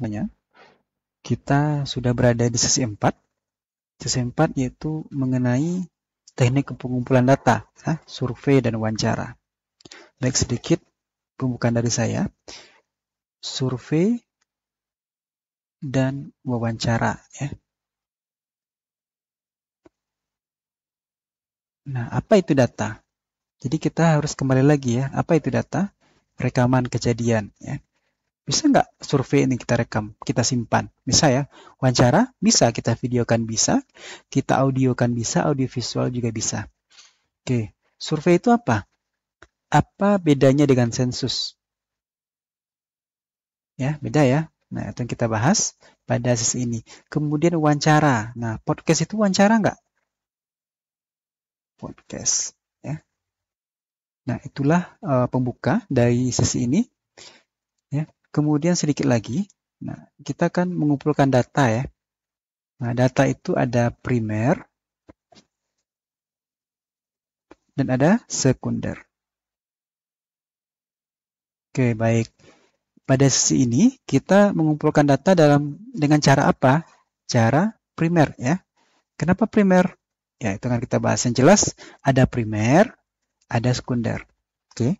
semuanya. Kita sudah berada di sesi 4. Sesi 4 yaitu mengenai teknik pengumpulan data, survei dan wawancara. Baik, sedikit pembukaan dari saya. Survei dan wawancara, ya. Nah, apa itu data? Jadi kita harus kembali lagi ya, apa itu data? Rekaman kejadian, ya. Bisa nggak survei ini kita rekam, kita simpan? Bisa ya. Wawancara? Bisa. Kita videokan bisa. Kita audiokan bisa. Audiovisual juga bisa. Oke. Survei itu apa? Apa bedanya dengan sensus? Ya, beda ya. Nah, itu yang kita bahas pada sesi ini. Kemudian wawancara. Nah, podcast itu wawancara nggak? Podcast. Ya. Nah, itulah pembuka dari sesi ini. Ya. Kemudian sedikit lagi. Nah, kita kan mengumpulkan data ya. Nah, data itu ada primer dan ada sekunder. Oke, baik. Pada sesi ini kita mengumpulkan data dengan cara apa? Cara primer ya. Kenapa primer? Ya, itu kan kita bahas. Yang jelas ada primer, ada sekunder. Oke.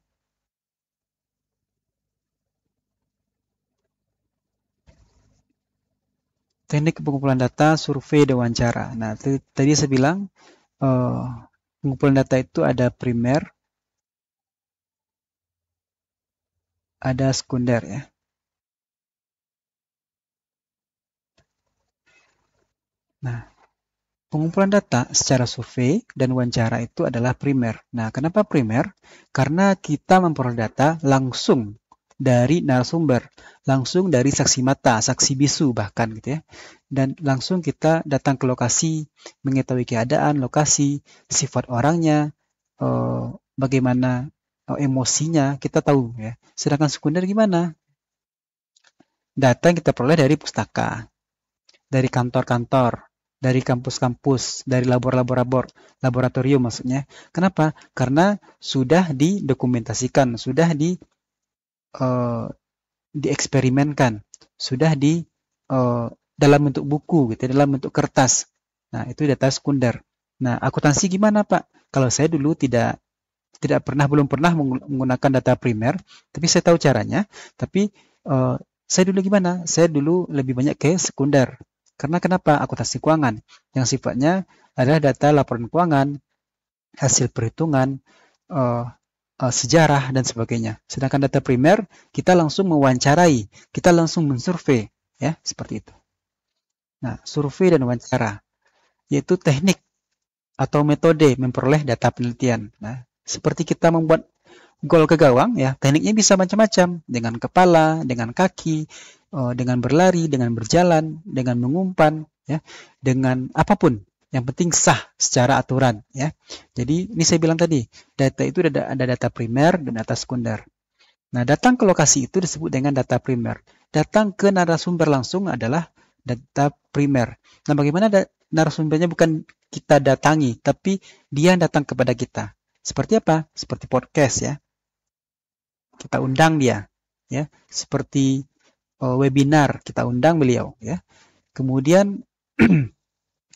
Teknik pengumpulan data, survei, dan wawancara. Nah, tadi saya bilang pengumpulan data itu ada primer, ada sekunder ya. Nah, pengumpulan data secara survei dan wawancara itu adalah primer. Nah, kenapa primer? Karena kita memperoleh data langsung dari narasumber, langsung dari saksi mata, saksi bisu bahkan gitu ya. Dan langsung kita datang ke lokasi, mengetahui keadaan, lokasi, sifat orangnya, bagaimana emosinya, kita tahu ya. Sedangkan sekunder gimana? Data yang kita peroleh dari pustaka, dari kantor-kantor, dari kampus-kampus, dari laboratorium maksudnya. Kenapa? Karena sudah didokumentasikan, sudah dieksperimenkan, sudah dalam bentuk buku, gitu, dalam bentuk kertas. Nah, itu data sekunder. Nah, akuntansi gimana, Pak? Kalau saya dulu belum pernah menggunakan data primer, tapi saya tahu caranya. Tapi saya dulu gimana? Saya dulu lebih banyak ke sekunder. Karena kenapa? Akuntansi keuangan yang sifatnya adalah data laporan keuangan, hasil perhitungan, sejarah dan sebagainya. Sedangkan data primer kita langsung mewawancarai, kita langsung mensurvei, ya seperti itu. Nah, survei dan wawancara yaitu teknik atau metode memperoleh data penelitian. Nah, seperti kita membuat gol ke gawang, ya tekniknya bisa macam-macam, dengan kepala, dengan kaki, dengan berlari, dengan berjalan, dengan mengumpan, ya, dengan apapun. Yang penting sah secara aturan, ya. Jadi ini saya bilang tadi, data itu ada data primer dan data sekunder. Nah, datang ke lokasi itu disebut dengan data primer. Datang ke narasumber langsung adalah data primer. Nah, bagaimana narasumbernya bukan kita datangi, tapi dia datang kepada kita. Seperti apa? Seperti podcast ya. Kita undang dia, ya. Seperti webinar, kita undang beliau, ya. Kemudian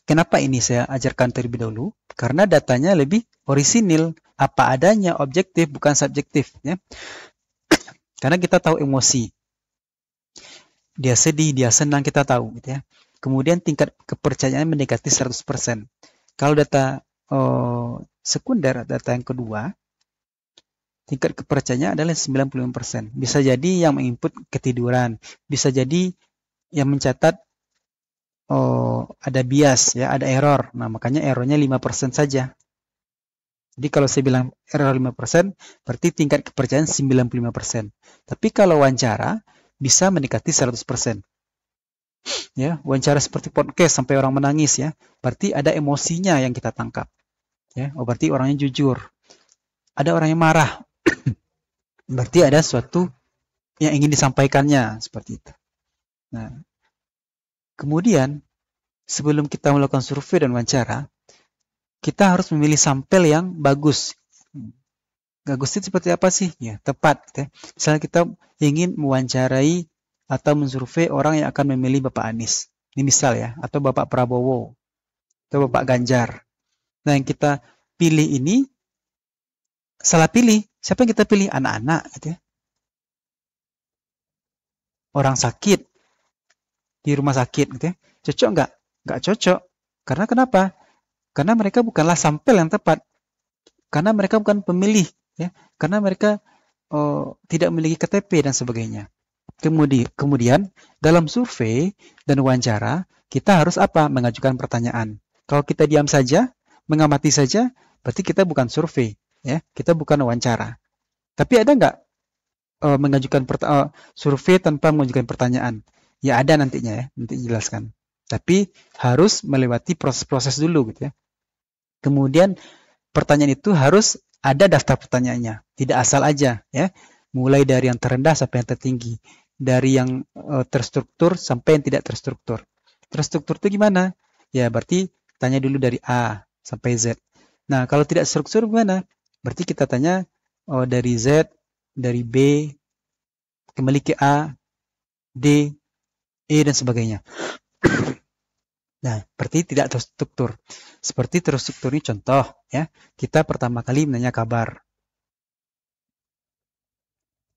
kenapa ini saya ajarkan terlebih dahulu? Karena datanya lebih orisinil, apa adanya, objektif, bukan subjektif, ya. Karena kita tahu emosi. Dia sedih, dia senang, kita tahu, gitu ya. Kemudian tingkat kepercayaan mendekati 100%. Kalau data sekunder, data yang kedua, tingkat kepercayaannya adalah 95%. Bisa jadi yang menginput ketiduran, bisa jadi yang mencatat ada bias, ya, ada error. Nah, makanya errornya 5% saja. Jadi kalau saya bilang error 5%, berarti tingkat kepercayaan 95%. Tapi kalau wawancara bisa mendekati 100%. Ya, wawancara seperti podcast sampai orang menangis, ya. Berarti ada emosinya yang kita tangkap. Ya, berarti orangnya jujur. Ada orang yang marah. Berarti ada sesuatu yang ingin disampaikannya, seperti itu. Nah, kemudian sebelum kita melakukan survei dan wawancara, kita harus memilih sampel yang bagus. Bagus itu seperti apa sih? Ya, tepat. Ya. Misalnya kita ingin mewawancarai atau mensurvei orang yang akan memilih Bapak Anies. Ini misal ya, atau Bapak Prabowo, atau Bapak Ganjar. Nah, yang kita pilih ini salah pilih. Siapa yang kita pilih? Anak-anak, gitu ya. Orang sakit di rumah sakit, gitu ya. Cocok nggak? Nggak cocok. Karena kenapa? Karena mereka bukanlah sampel yang tepat. Karena mereka bukan pemilih, ya. Karena mereka tidak memiliki KTP dan sebagainya. Kemudian dalam survei dan wawancara kita harus apa? Mengajukan pertanyaan. Kalau kita diam saja, mengamati saja, berarti kita bukan survei, ya. Kita bukan wawancara. Tapi ada nggak mengajukan survei tanpa mengajukan pertanyaan? Ya ada nantinya ya, nanti jelaskan. Tapi harus melewati proses-proses dulu gitu ya. Kemudian pertanyaan itu harus ada daftar pertanyaannya, tidak asal aja ya. Mulai dari yang terendah sampai yang tertinggi, dari yang terstruktur sampai yang tidak terstruktur. Terstruktur itu gimana? Ya berarti tanya dulu dari A sampai Z. Nah kalau tidak struktur gimana? Berarti kita tanya dari Z, dari B, kembali ke A, D, E dan sebagainya. Nah, berarti tidak terstruktur. Seperti terstruktur ini contoh ya. Kita pertama kali menanya kabar.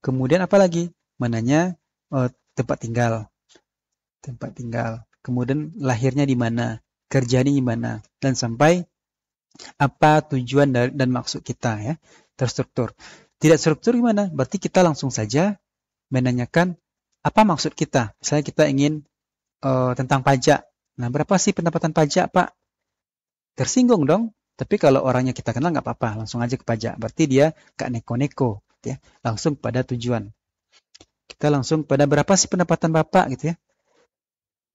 Kemudian apa lagi? Menanya tempat tinggal. Tempat tinggal. Kemudian lahirnya di mana? Kerjanya di mana? Dan sampai apa tujuan dan maksud kita ya. Terstruktur. Tidak struktur gimana? Berarti kita langsung saja menanyakan apa maksud kita. Misalnya kita ingin tentang pajak. Nah, berapa sih pendapatan pajak, Pak? Tersinggung dong. Tapi kalau orangnya kita kenal nggak apa-apa, langsung aja ke pajak. Berarti dia nggak neko-neko, ya. Langsung pada tujuan. Kita langsung pada berapa sih pendapatan Bapak, gitu ya.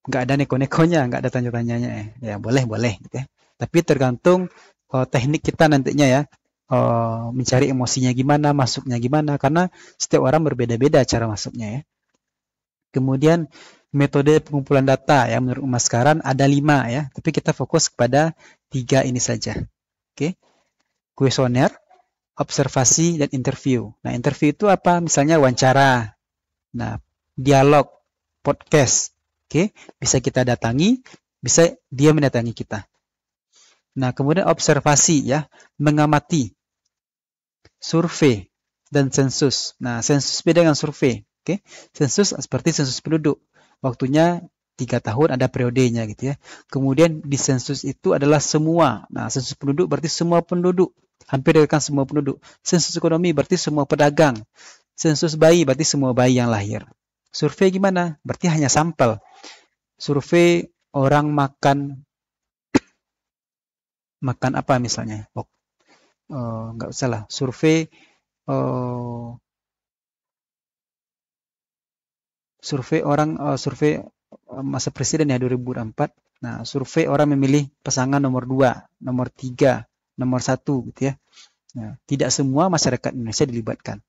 Nggak ada neko-nekonya, nggak ada tanya-tanyanya. Ya, boleh, gitu ya. Tapi tergantung teknik kita nantinya ya. Mencari emosinya gimana, masuknya gimana. Karena setiap orang berbeda-beda cara masuknya ya. Kemudian metode pengumpulan data ya menurut Mas Karan ada 5 ya, tapi kita fokus kepada 3 ini saja. Oke. Kuesioner, observasi dan interview. Nah, interview itu apa? Misalnya wawancara. Nah, dialog, podcast. Oke, bisa kita datangi, bisa dia mendatangi kita. Nah, kemudian observasi ya, mengamati. Survei dan sensus. Nah, sensus beda dengan survei. Oke. Sensus seperti sensus penduduk. Waktunya 3 tahun ada periodenya gitu ya. Kemudian di sensus itu adalah semua. Nah, sensus penduduk berarti semua penduduk. Hampir dikatakan semua penduduk. Sensus ekonomi berarti semua pedagang. Sensus bayi berarti semua bayi yang lahir. Survei gimana? Berarti hanya sampel. Survei orang makan apa misalnya? Nggak usah lah. Survei survei masa presiden ya 2004. Nah, survei orang memilih pasangan nomor 2, nomor 3, nomor 1 gitu ya. Nah, tidak semua masyarakat Indonesia dilibatkan.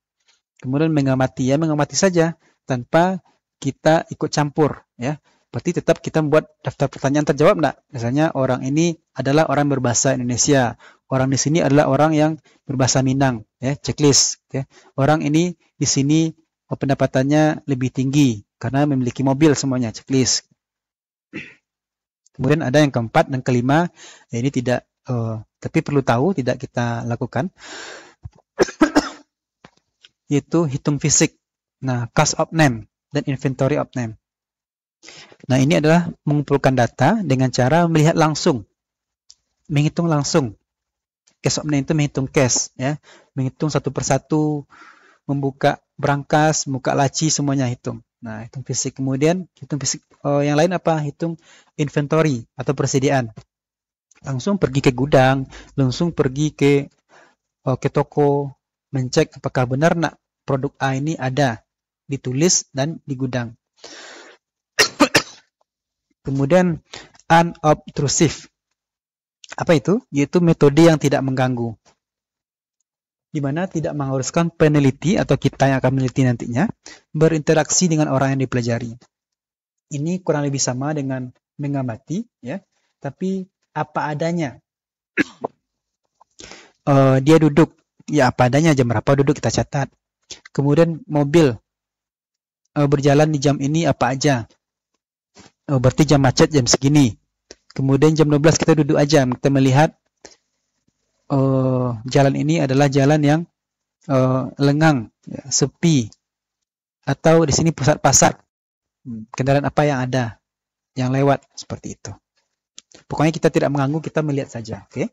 Kemudian mengamati ya, mengamati saja tanpa kita ikut campur ya. Berarti tetap kita membuat daftar pertanyaan terjawab enggak? Misalnya orang ini adalah orang berbahasa Indonesia. Orang di sini adalah orang yang berbahasa Minang ya, checklist ya. Orang ini di sini pendapatannya lebih tinggi karena memiliki mobil semuanya, checklist. Kemudian ada yang keempat dan kelima, ya ini tidak, tapi perlu tahu, tidak kita lakukan, yaitu hitung fisik. Nah, cast of name dan inventory of name. Nah, ini adalah mengumpulkan data dengan cara melihat langsung, menghitung langsung. Cast of name itu menghitung case, ya, menghitung satu persatu, membuka brankas, membuka laci, semuanya hitung. Nah, hitung fisik. Kemudian hitung fisik yang lain apa? Hitung inventory atau persediaan. Langsung pergi ke gudang, langsung pergi ke toko, mencek apakah benar nak produk A ini ada ditulis dan di gudang. Kemudian unobtrusive. Apa itu? Yaitu metode yang tidak mengganggu. Di mana tidak mengharuskan peneliti atau kita yang akan meneliti nantinya berinteraksi dengan orang yang dipelajari. Ini kurang lebih sama dengan mengamati, ya, tapi apa adanya. Dia duduk, ya apa adanya, jam berapa duduk kita catat. Kemudian mobil, berjalan di jam ini apa aja. Berarti jam macet jam segini. Kemudian jam 12 kita duduk aja, kita melihat jalan ini adalah jalan yang lengang, ya, sepi, atau di sini pusat pasar. Kendaraan apa yang ada, yang lewat, seperti itu. Pokoknya kita tidak mengganggu, kita melihat saja. Oke?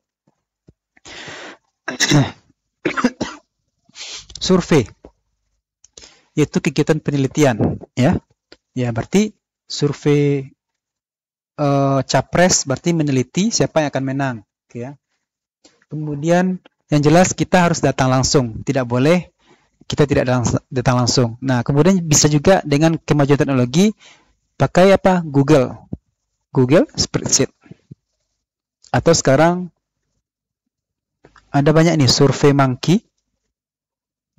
Survei, yaitu kegiatan penelitian, ya. Ya, berarti survei capres berarti meneliti siapa yang akan menang, oke ya. Kemudian yang jelas kita harus datang langsung, tidak boleh kita tidak datang langsung. Nah, kemudian bisa juga dengan kemajuan teknologi pakai apa? Google Spreadsheet. Atau sekarang ada banyak nih Survey Monkey.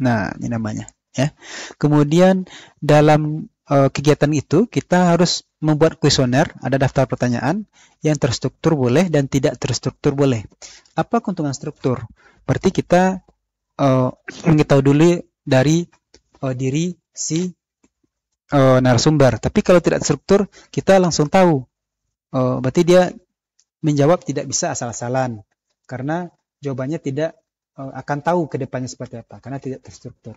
Nah, ini namanya, ya. Kemudian dalam kegiatan itu kita harus membuat kuesioner, ada daftar pertanyaan yang terstruktur boleh dan tidak terstruktur boleh. Apa keuntungan struktur? Berarti kita mengetahui dulu dari diri si narasumber. Tapi kalau tidak struktur, kita langsung tahu. Berarti dia menjawab tidak bisa asal-asalan, karena jawabannya tidak akan tahu ke depannya seperti apa, karena tidak terstruktur.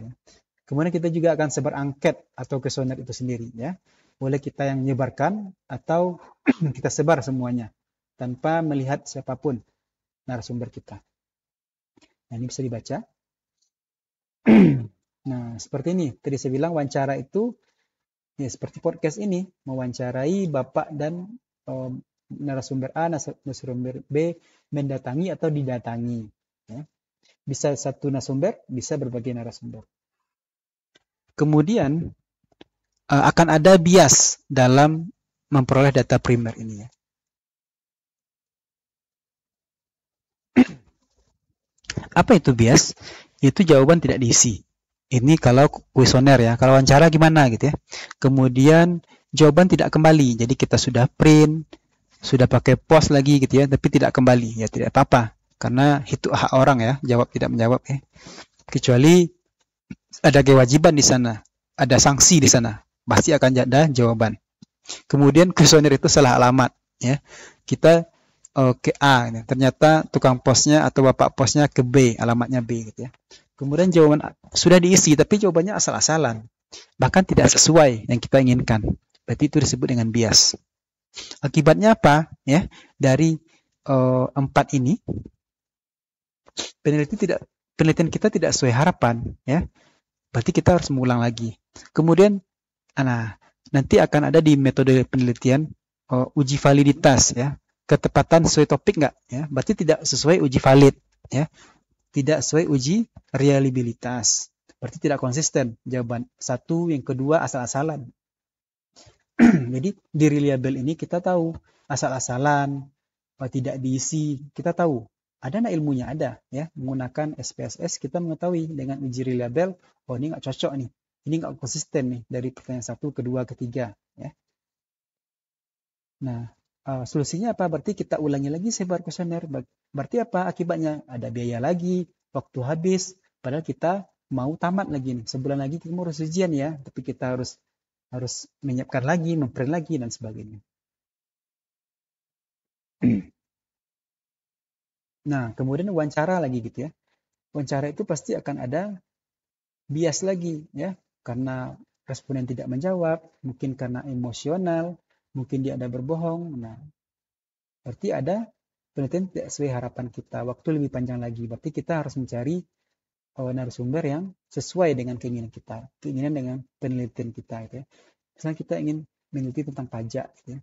Kemudian kita juga akan sebar angket atau kuesioner itu sendiri, ya. Boleh kita yang menyebarkan atau kita sebar semuanya tanpa melihat siapapun narasumber kita. Nah, ini bisa dibaca. Nah, seperti ini. Tadi saya bilang wawancara itu ya seperti podcast ini, mewawancarai Bapak dan narasumber A, narasumber B, mendatangi atau didatangi. Ya. Bisa satu narasumber, bisa berbagai narasumber. Kemudian akan ada bias dalam memperoleh data primer ini, ya. Apa itu bias? Itu jawaban tidak diisi. Ini kalau kuesioner, ya. Kalau wawancara gimana gitu, ya. Kemudian jawaban tidak kembali. Jadi kita sudah print, sudah pakai pos lagi gitu, ya, tapi tidak kembali. Ya tidak apa-apa. Karena itu hak orang, ya, jawab tidak menjawab, ya. Kecuali ada kewajiban di sana, ada sanksi di sana, pasti akan ada jawaban. Kemudian kuesioner itu salah alamat, ya. Kita ke A, ya. Ternyata tukang posnya atau bapak posnya ke B, alamatnya B gitu, ya. Kemudian jawaban sudah diisi tapi jawabannya asal-asalan, bahkan tidak sesuai yang kita inginkan. Berarti itu disebut dengan bias. Akibatnya apa, ya? Dari 4 ini penelitian kita tidak sesuai harapan, ya. Berarti kita harus mengulang lagi. Kemudian nanti akan ada di metode penelitian uji validitas, ya. Ketepatan sesuai topik nggak, ya. Berarti tidak sesuai uji valid, ya. Tidak sesuai uji reliabilitas. Berarti tidak konsisten jawaban satu, yang kedua asal-asalan. Jadi di reliable ini kita tahu asal-asalan, tidak diisi, kita tahu. Ada nggak ilmunya? Ada, ya. Menggunakan SPSS kita mengetahui dengan uji reliable, oh ini nggak cocok nih, ini nggak konsisten nih dari pertanyaan 1, kedua, ketiga, ya. Nah, solusinya apa? Berarti kita ulangi lagi sebar kuesioner. Berarti apa akibatnya? Ada biaya lagi, waktu habis, padahal kita mau tamat lagi nih. Sebulan lagi kita mau harus ujian, ya, tapi kita harus menyiapkan lagi, memprint lagi dan sebagainya. Nah, kemudian wawancara lagi gitu, ya. Wawancara itu pasti akan ada bias lagi, ya, karena responden tidak menjawab, mungkin karena emosional, mungkin dia ada berbohong. Nah, berarti ada penelitian tidak sesuai harapan kita, waktu lebih panjang lagi. Berarti kita harus mencari narasumber yang sesuai dengan keinginan kita, keinginan dengan penelitian kita, gitu, ya. Misalnya kita ingin meneliti tentang pajak, gitu, ya.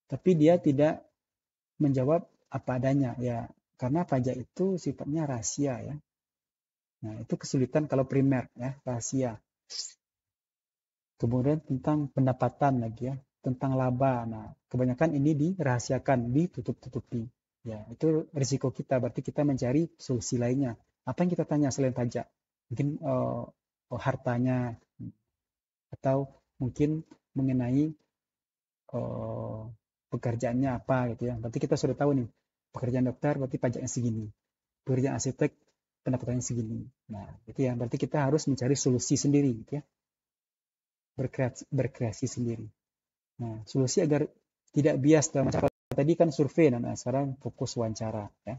Tapi dia tidak menjawab apa adanya, ya, karena pajak itu sifatnya rahasia, ya. Nah, itu kesulitan kalau primer, ya, rahasia. Kemudian tentang pendapatan lagi, ya, tentang laba. Nah, kebanyakan ini dirahasiakan, ditutup-tutupi. Ya, itu risiko kita. Berarti kita mencari solusi lainnya. Apa yang kita tanya selain pajak? Mungkin hartanya, atau mungkin mengenai pekerjaannya apa gitu, ya. Berarti kita sudah tahu nih, pekerjaan dokter berarti pajaknya segini. Pekerjaan arsitek pendapatannya segini. Nah, itu ya. Berarti kita harus mencari solusi sendiri gitu, ya. berkreasi sendiri. Nah, solusi agar tidak bias dalam wawancara tadi kan survei, nah sekarang fokus wawancara ya.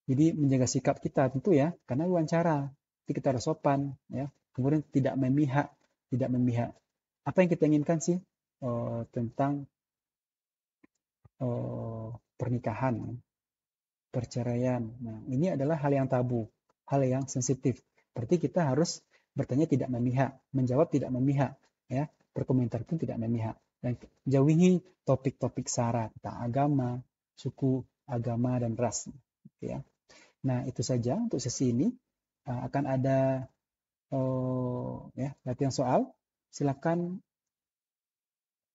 Jadi menjaga sikap kita tentu ya, karena wawancara, jadi kita harus sopan ya. Kemudian tidak memihak. Apa yang kita inginkan sih tentang pernikahan, perceraian. Nah, ini adalah hal yang tabu, hal yang sensitif. Berarti kita harus bertanya tidak memihak, menjawab tidak memihak, ya. Berkomentar pun tidak memihak. Dan jauhi topik-topik sara tentang agama, suku, agama, dan ras. Ya. Nah, itu saja untuk sesi ini. Akan ada ya, latihan soal. Silakan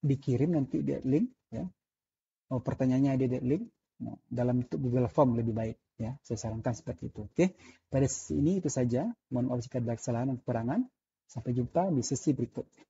dikirim nanti di link. Ya. Pertanyaannya ada di link. Nah, dalam bentuk Google Form lebih baik. Ya, saya sarankan seperti itu. Oke, pada sesi ini itu saja. Mohon maaf jika ada kesalahan dan kekurangan. Sampai jumpa di sesi berikutnya.